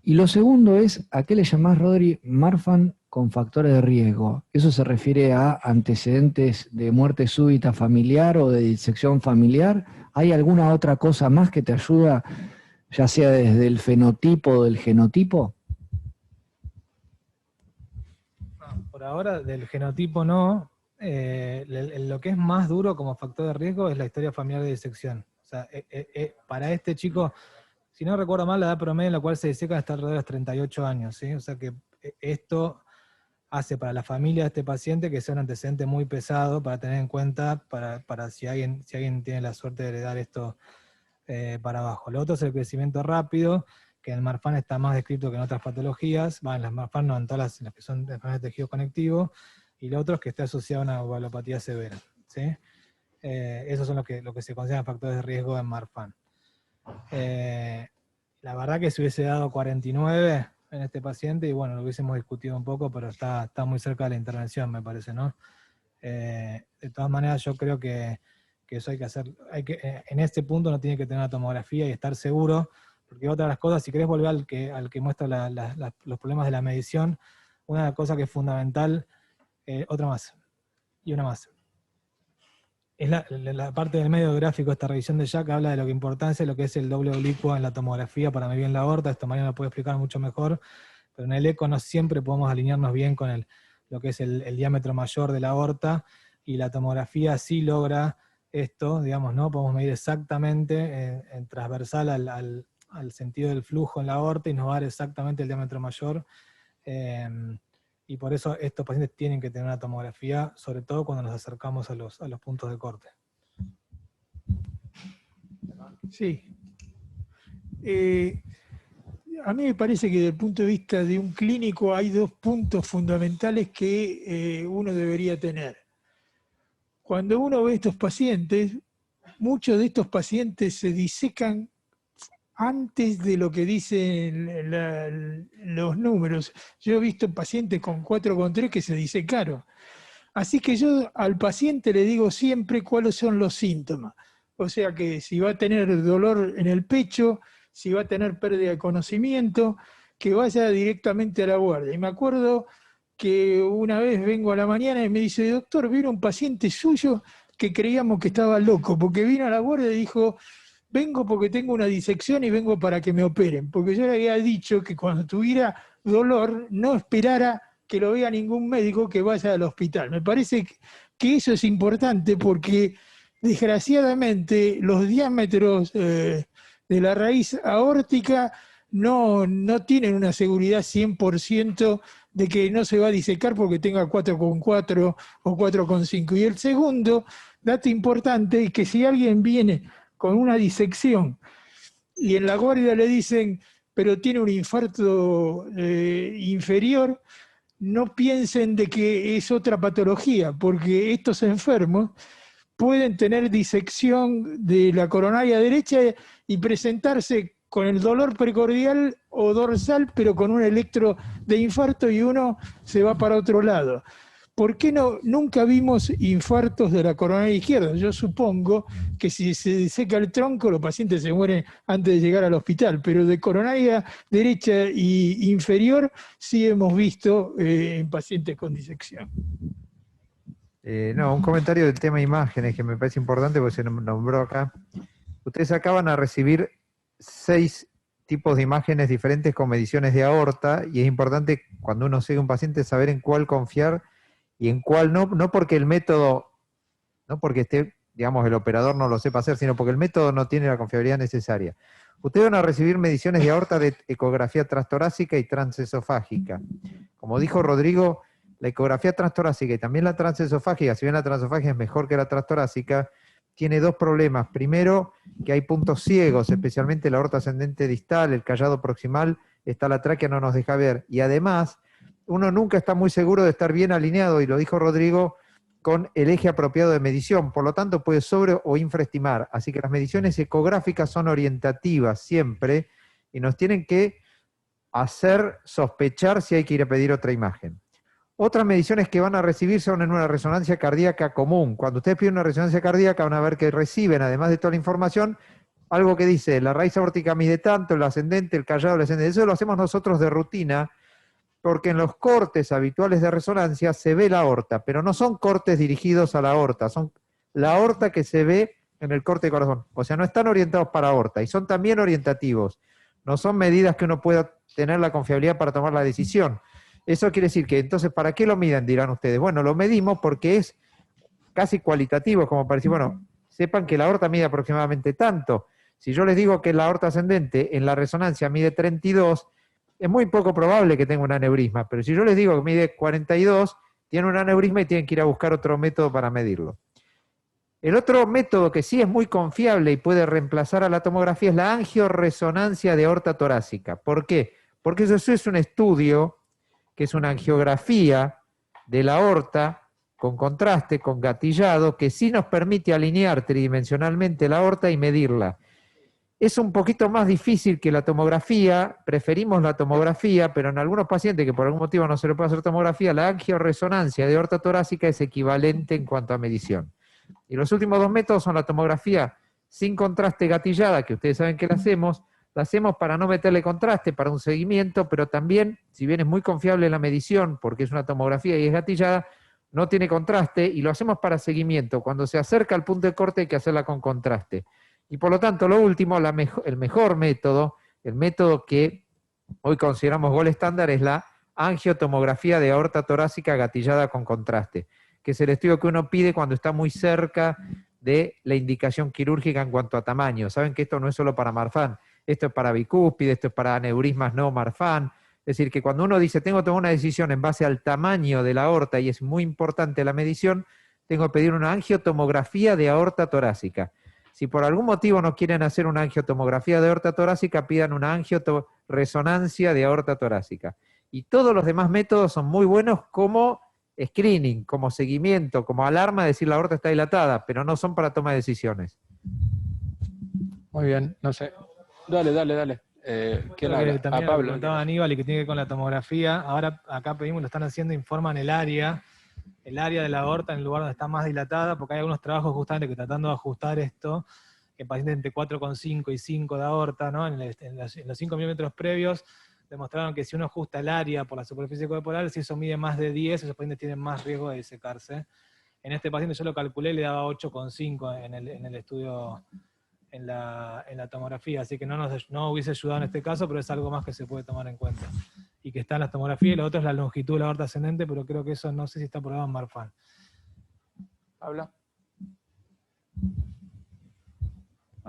Y lo segundo es, ¿a qué le llamás, Rodri, Marfan con factores de riesgo? ¿Eso se refiere a antecedentes de muerte súbita familiar o de disección familiar? ¿Hay alguna otra cosa más que te ayuda, ya sea desde el fenotipo o del genotipo? No, por ahora del genotipo no. Lo que es más duro como factor de riesgo es la historia familiar de disección. O sea, para este chico, si no recuerdo mal, la edad promedio en la cual se diseca está alrededor de los 38 años, ¿sí? O sea que esto hace para la familia de este paciente que sea un antecedente muy pesado para tener en cuenta para si alguien tiene la suerte de heredar esto para abajo. Lo otro es el crecimiento rápido, que en el Marfan está más descrito que en otras patologías, en las Marfan no, en todas las que son enfermedades de tejido conectivo, y lo otro es que está asociado a una valopatía severa, ¿sí? Esos son lo que se consideran factores de riesgo en Marfan. La verdad que se hubiese dado 49 en este paciente, y bueno, lo hubiésemos discutido un poco, pero está muy cerca de la intervención, me parece, ¿no? De todas maneras, yo creo que eso hay que hacer, en este punto no tiene que tener una tomografía y estar seguro, porque otra de las cosas, si querés volver al que muestra los problemas de la medición, una de las cosas que es fundamental, otra más, y una más. Es la parte del medio gráfico, esta revisión de Jack habla de lo que importancia, lo que es el doble oblicuo en la tomografía para medir bien la aorta. Esto Mariano lo puede explicar mucho mejor, pero en el eco no siempre podemos alinearnos bien con lo que es el diámetro mayor de la aorta, y la tomografía sí logra esto, digamos, ¿no? Podemos medir exactamente en transversal al sentido del flujo en la aorta y nos va a dar exactamente el diámetro mayor. Y por eso estos pacientes tienen que tener una tomografía, sobre todo cuando nos acercamos a los puntos de corte. Sí. A mí me parece que desde el punto de vista de un clínico hay dos puntos fundamentales que uno debería tener. Cuando uno ve estos pacientes, muchos de estos pacientes se disecan antes de lo que dicen los números. Yo he visto pacientes con 4,3 que se disecaron. Así que yo al paciente le digo siempre cuáles son los síntomas. O sea que si va a tener dolor en el pecho, si va a tener pérdida de conocimiento, que vaya directamente a la guardia. Y me acuerdo que una vez vengo a la mañana y me dice, doctor, vino un paciente suyo que creíamos que estaba loco, porque vino a la guardia y dijo, vengo porque tengo una disección y vengo para que me operen, porque yo le había dicho que cuando tuviera dolor no esperara que lo vea ningún médico, que vaya al hospital. Me parece que eso es importante porque desgraciadamente los diámetros de la raíz aórtica no tienen una seguridad 100% de que no se va a disecar porque tenga 4,4 o 4,5. Y el segundo dato importante es que si alguien viene con una disección y en la guardia le dicen, pero tiene un infarto inferior, no piensen de que es otra patología, porque estos enfermos pueden tener disección de la coronaria derecha y presentarse con el dolor precordial o dorsal, pero con un electro de infarto y uno se va para otro lado. ¿Por qué nunca vimos infartos de la coronaria izquierda? Yo supongo que si se diseca el tronco, los pacientes se mueren antes de llegar al hospital, pero de coronaria derecha y inferior sí hemos visto en pacientes con disección. No, un comentario del tema imágenes que me parece importante porque se nombró acá. Ustedes acaban de recibir 6 tipos de imágenes diferentes con mediciones de aorta y es importante cuando uno sigue a un paciente saber en cuál confiar y en cuál no porque el método, no porque esté, digamos, el operador no lo sepa hacer, sino porque el método no tiene la confiabilidad necesaria. Ustedes van a recibir mediciones de aorta de ecografía transtorácica y transesofágica. Como dijo Rodrigo, la ecografía transtorácica y también la transesofágica, si bien la transesofágica es mejor que la transtorácica, tiene dos problemas. Primero, que hay puntos ciegos, especialmente la aorta ascendente distal, el callado proximal, está la tráquea, no nos deja ver. Y además, uno nunca está muy seguro de estar bien alineado, y lo dijo Rodrigo, con el eje apropiado de medición. Por lo tanto, puede sobre o infraestimar. Así que las mediciones ecográficas son orientativas siempre y nos tienen que hacer sospechar si hay que ir a pedir otra imagen. Otras mediciones que van a recibir son en una resonancia cardíaca común. Cuando ustedes piden una resonancia cardíaca van a ver que reciben, además de toda la información, algo que dice, la raíz aórtica mide tanto, el ascendente, el callado, el ascendente. Eso lo hacemos nosotros de rutina, porque en los cortes habituales de resonancia se ve la aorta, pero no son cortes dirigidos a la aorta, son la aorta que se ve en el corte de corazón. O sea, no están orientados para aorta, y son también orientativos. No son medidas que uno pueda tener la confiabilidad para tomar la decisión. Eso quiere decir que, entonces, ¿para qué lo miden? Dirán ustedes. Bueno, lo medimos porque es casi cualitativo, como para decir, bueno, sepan que la aorta mide aproximadamente tanto. Si yo les digo que la aorta ascendente en la resonancia mide 32, es muy poco probable que tenga un aneurisma, pero si yo les digo que mide 42, tiene un aneurisma y tienen que ir a buscar otro método para medirlo. El otro método que sí es muy confiable y puede reemplazar a la tomografía es la angioresonancia de aorta torácica. ¿Por qué? Porque eso es un estudio que es una angiografía de la aorta con contraste, con gatillado, que sí nos permite alinear tridimensionalmente la aorta y medirla. Es un poquito más difícil que la tomografía, preferimos la tomografía, pero en algunos pacientes que por algún motivo no se le puede hacer tomografía, la angioresonancia de aorta torácica es equivalente en cuanto a medición. Y los últimos dos métodos son la tomografía sin contraste gatillada, que ustedes saben que la hacemos para no meterle contraste, para un seguimiento, pero también, si bien es muy confiable la medición, porque es una tomografía y es gatillada, no tiene contraste, y lo hacemos para seguimiento. Cuando se acerca al punto de corte hay que hacerla con contraste. Y por lo tanto, lo último, el mejor método, el método que hoy consideramos gol estándar, es la angiotomografía de aorta torácica gatillada con contraste, que es el estudio que uno pide cuando está muy cerca de la indicación quirúrgica en cuanto a tamaño. Saben que esto no es solo para Marfan, esto es para bicúspide, esto es para aneurismas no Marfan. Es decir, que cuando uno dice, tengo que tomar una decisión en base al tamaño de la aorta, y es muy importante la medición, tengo que pedir una angiotomografía de aorta torácica. Si por algún motivo no quieren hacer una angiotomografía de aorta torácica, pidan una angioresonancia de aorta torácica. Y todos los demás métodos son muy buenos como screening, como seguimiento, como alarma de decir la aorta está dilatada, pero no son para toma de decisiones. Muy bien, no sé. Dale. ¿Quién habla? También Pablo. lo comentaba Aníbal y que tiene que ver con la tomografía. Ahora acá pedimos, lo están haciendo, informan el área de la aorta en el lugar donde está más dilatada, porque hay algunos trabajos justamente que tratando de ajustar esto, que pacientes entre 4,5 y 5 de aorta, ¿no? En los 5 milímetros previos, demostraron que si uno ajusta el área por la superficie corporal, si eso mide más de 10, esos pacientes tienen más riesgo de disecarse. En este paciente yo lo calculé, le daba 8,5 en el estudio, en la tomografía, así que no hubiese ayudado en este caso, pero es algo más que se puede tomar en cuenta. Y que está en las tomografías, y lo otro es la longitud de la aorta ascendente, pero creo que eso no sé si está probado en Marfan. ¿Habla?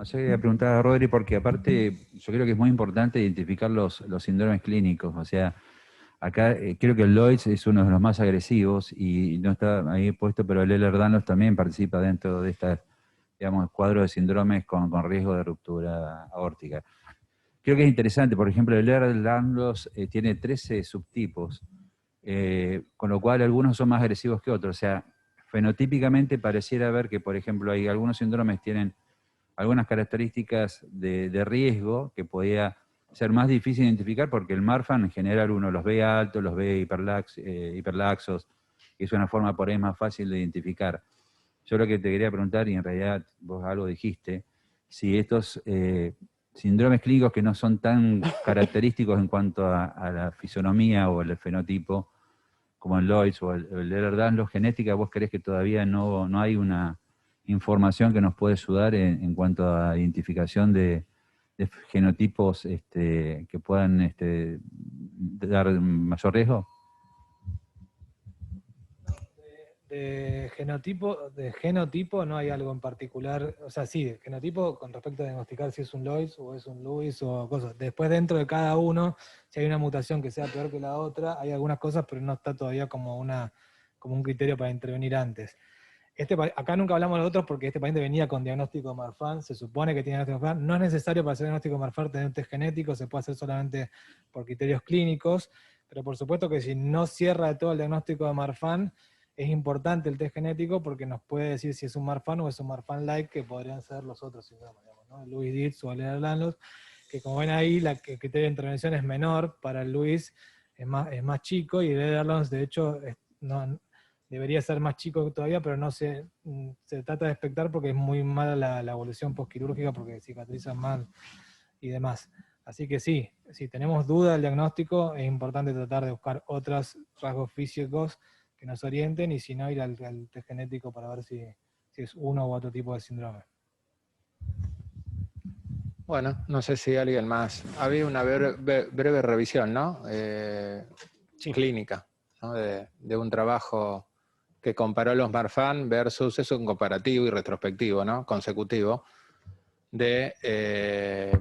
Yo quería preguntar a Rodri, porque aparte yo creo que es muy importante identificar los síndromes clínicos. O sea, acá creo que el Lloyds es uno de los más agresivos y no está ahí puesto, pero el Ehlers-Danlos también participa dentro de esta, digamos, cuadro de síndromes con riesgo de ruptura aórtica. Creo que es interesante, por ejemplo, el Ehlers-Danlos tiene 13 subtipos, con lo cual algunos son más agresivos que otros. O sea, fenotípicamente pareciera ver que, por ejemplo, hay algunos síndromes tienen algunas características de riesgo que podía ser más difícil de identificar, porque el Marfan en general uno los ve altos, los ve hiperlaxos, y es una forma por ahí más fácil de identificar. Yo lo que te quería preguntar, y en realidad vos algo dijiste, si estos síndromes clínicos que no son tan característicos en cuanto a la fisonomía o el fenotipo, como el Lloyds o el Ehlers-Danlos, genética, vos creés que todavía no hay una información que nos puede ayudar en cuanto a identificación de genotipos que puedan dar mayor riesgo? de genotipo no hay algo en particular, o sea, sí, de genotipo con respecto a diagnosticar si es un Lois o es un Lewis o cosas. Después dentro de cada uno, si hay una mutación que sea peor que la otra, hay algunas cosas, pero no está todavía como un criterio para intervenir antes. Acá nunca hablamos de los otros porque este paciente venía con diagnóstico de Marfan, se supone que tiene diagnóstico de Marfan, no es necesario para hacer diagnóstico de Marfan tener un test genético, se puede hacer solamente por criterios clínicos, pero por supuesto que si no cierra de todo el diagnóstico de Marfan, es importante el test genético porque nos puede decir si es un Marfan o es un Marfan-like, que podrían ser los otros síndromes, ¿no? El Lewis-Dietz o el Ehlers-Danlos, que como ven ahí, el criterio de intervención es menor, para el Lewis es más chico, y el Ehlers-Danlos, de hecho, debería ser más chico todavía, pero no se trata de expectar porque es muy mala la evolución postquirúrgica, porque cicatrizan mal y demás. Así que sí, si tenemos duda del diagnóstico, es importante tratar de buscar otros rasgos físicos que nos orienten, y si no, ir al test genético para ver si es uno u otro tipo de síndrome. Bueno, no sé si alguien más. Había una breve revisión, ¿no? Sí. Clínica, ¿no? De un trabajo que comparó los Marfan versus, es un comparativo y retrospectivo, ¿no? Consecutivo,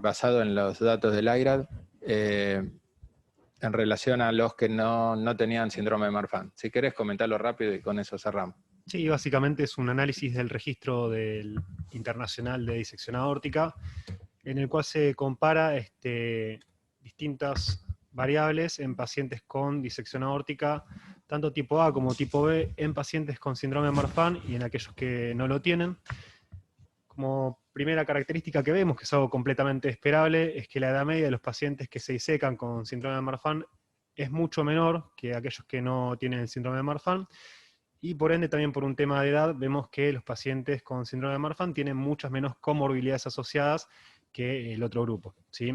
basado en los datos del IRAD, en relación a los que no tenían síndrome de Marfan. Si querés comentarlo rápido y con eso cerramos. Sí, básicamente es un análisis del registro internacional de disección aórtica, en el cual se compara distintas variables en pacientes con disección aórtica, tanto tipo A como tipo B, en pacientes con síndrome de Marfan y en aquellos que no lo tienen. Como primera característica que vemos, que es algo completamente esperable, es que la edad media de los pacientes que se disecan con síndrome de Marfan es mucho menor que aquellos que no tienen el síndrome de Marfan, y por ende también por un tema de edad vemos que los pacientes con síndrome de Marfan tienen muchas menos comorbilidades asociadas que el otro grupo, ¿sí?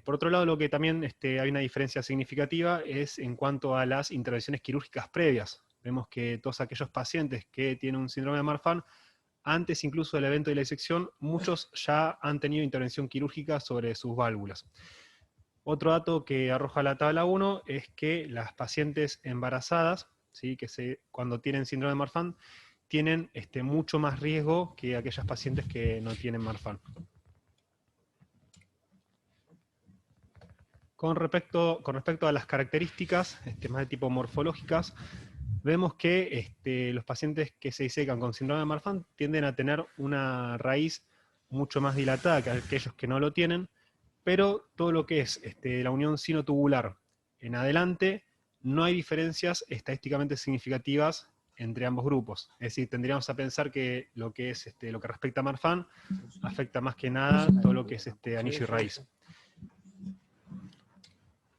Por otro lado, lo que también hay una diferencia significativa es en cuanto a las intervenciones quirúrgicas previas. Vemos que todos aquellos pacientes que tienen un síndrome de Marfan, antes incluso del evento de la disección, muchos ya han tenido intervención quirúrgica sobre sus válvulas. Otro dato que arroja la tabla 1 es que las pacientes embarazadas, ¿sí?, cuando tienen síndrome de Marfan, tienen mucho más riesgo que aquellas pacientes que no tienen Marfan. Con respecto a las características más de tipo morfológicas, vemos que los pacientes que se disecan con síndrome de Marfan tienden a tener una raíz mucho más dilatada que aquellos que no lo tienen, pero todo lo que es la unión sinotubular en adelante, no hay diferencias estadísticamente significativas entre ambos grupos. Es decir, tendríamos a pensar que lo que es lo que respecta a Marfan afecta más que nada todo lo que es anillo y raíz.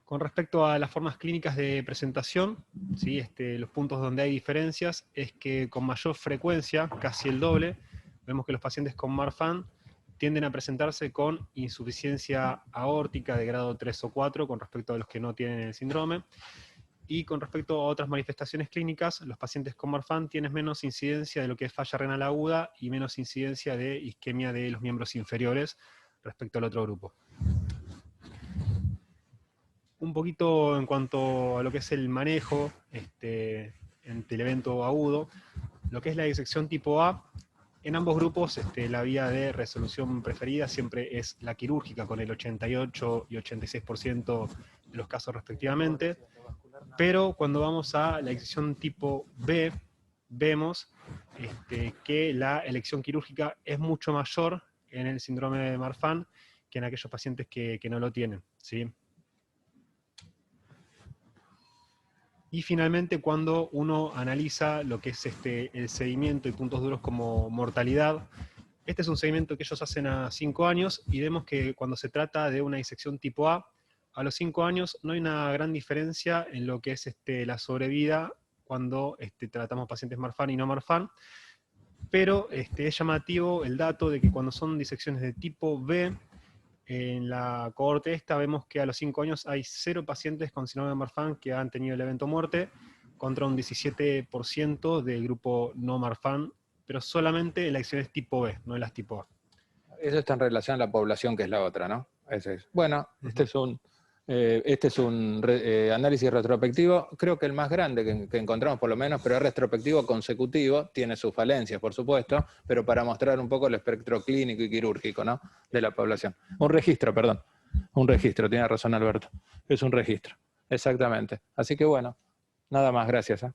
Con respecto a las formas clínicas de presentación, ¿sí?, los puntos donde hay diferencias es que con mayor frecuencia, casi el doble, vemos que los pacientes con Marfan tienden a presentarse con insuficiencia aórtica de grado 3 o 4 con respecto a los que no tienen el síndrome. Y con respecto a otras manifestaciones clínicas, los pacientes con Marfan tienen menos incidencia de lo que es falla renal aguda y menos incidencia de isquemia de los miembros inferiores respecto al otro grupo. Un poquito en cuanto a lo que es el manejo ante el evento agudo, lo que es la disección tipo A, en ambos grupos la vía de resolución preferida siempre es la quirúrgica, con el 88 y 86% de los casos respectivamente, pero cuando vamos a la disección tipo B, vemos que la elección quirúrgica es mucho mayor en el síndrome de Marfan que en aquellos pacientes que no lo tienen, ¿sí? Y finalmente, cuando uno analiza lo que es el seguimiento y puntos duros como mortalidad, este es un seguimiento que ellos hacen a 5 años, y vemos que cuando se trata de una disección tipo A los 5 años no hay una gran diferencia en lo que es la sobrevida cuando tratamos pacientes Marfan y no Marfan, pero es llamativo el dato de que cuando son disecciones de tipo B, en la cohorte esta vemos que a los 5 años hay 0 pacientes con síndrome de Marfan que han tenido el evento muerte, contra un 17% del grupo no Marfan, pero solamente en las disecciones tipo B, no en las tipo A. Eso está en relación a la población, que es la otra, ¿no? Ese es. Bueno, este es un Este es un análisis retrospectivo, creo que el más grande que encontramos por lo menos, pero es retrospectivo consecutivo, tiene sus falencias por supuesto, pero para mostrar un poco el espectro clínico y quirúrgico, ¿no?, de la población. Un registro, perdón. Un registro, tiene razón Alberto. Es un registro, exactamente. Así que bueno, nada más, gracias.